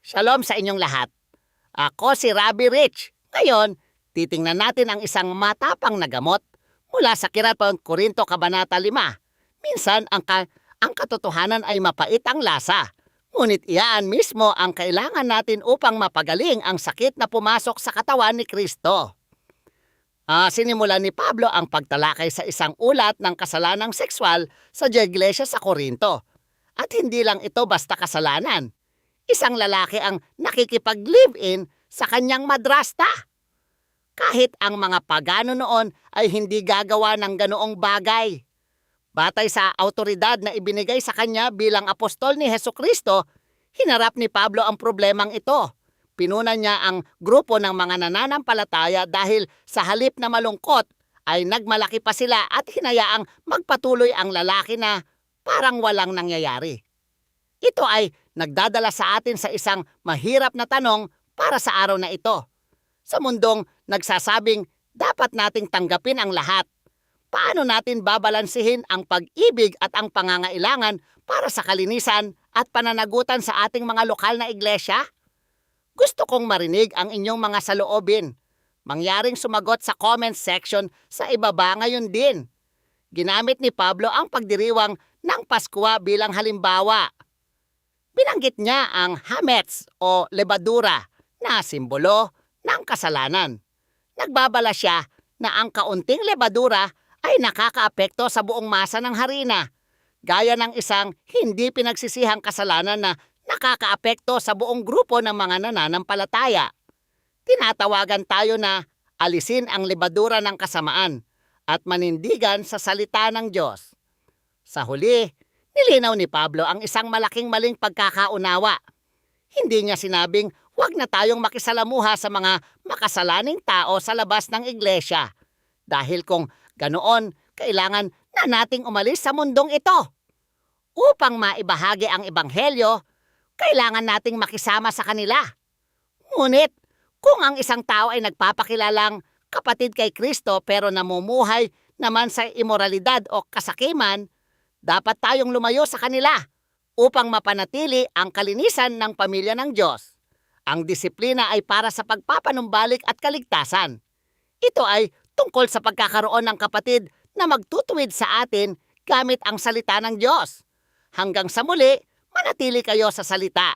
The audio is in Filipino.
Shalom sa inyong lahat. Ako si Rabbi Rich. Ngayon, titingnan natin ang isang matapang na gamot mula sa Kiratong Korinto Kabanata 5. Minsan, ang katotohanan ay mapait ang lasa. Ngunit iyan mismo ang kailangan natin upang mapagaling ang sakit na pumasok sa katawan ni Kristo. Sinimulan ni Pablo ang pagtalakay sa isang ulat ng kasalanang sexual sa iglesia sa Korinto. At hindi lang ito basta kasalanan. Isang lalaki ang nakikipag-live-in sa kanyang madrasta. Kahit ang mga pagano noon ay hindi gagawa ng ganoong bagay. Batay sa autoridad na ibinigay sa kanya bilang apostol ni Hesukristo, hinarap ni Pablo ang problemang ito. Pinunan niya ang grupo ng mga nananampalataya dahil sa halip na malungkot ay nagmalaki pa sila at hinayaang magpatuloy ang lalaki na parang walang nangyayari. Ito ay nagdadala sa atin sa isang mahirap na tanong para sa araw na ito. Sa mundong nagsasabing dapat nating tanggapin ang lahat, paano natin babalansihin ang pag-ibig at ang pangangailangan para sa kalinisan at pananagutan sa ating mga lokal na iglesia? Gusto kong marinig ang inyong mga saloobin. Mangyaring sumagot sa comment section sa ibaba ngayon din. Ginamit ni Pablo ang pagdiriwang ng Paskwa bilang halimbawa. Binanggit niya ang hametz o lebadura na simbolo ng kasalanan. Nagbabala siya na ang kaunting lebadura ay nakakaapekto sa buong masa ng harina, gaya ng isang hindi pinagsisihang kasalanan na nakakaapekto sa buong grupo ng mga nananampalataya. Tinatawagan tayo na alisin ang lebadura ng kasamaan at manindigan sa salita ng Diyos. Sa huli, nilinaw ni Pablo ang isang malaking maling pagkakaunawa. Hindi niya sinabing huwag na tayong makisalamuha sa mga makasalaning tao sa labas ng iglesia. Dahil kung ganoon, kailangan na nating umalis sa mundong ito. Upang maibahagi ang ebanghelyo, kailangan nating makisama sa kanila. Ngunit, kung ang isang tao ay nagpapakilalang kapatid kay Kristo pero namumuhay naman sa imoralidad o kasakiman, dapat tayong lumayo sa kanila upang mapanatili ang kalinisan ng pamilya ng Diyos. Ang disiplina ay para sa pagpapanumbalik at kaligtasan. Ito ay tungkol sa pagkakaroon ng kapatid na magtutuwid sa atin gamit ang salita ng Diyos. Hanggang sa muli, manatili kayo sa salita.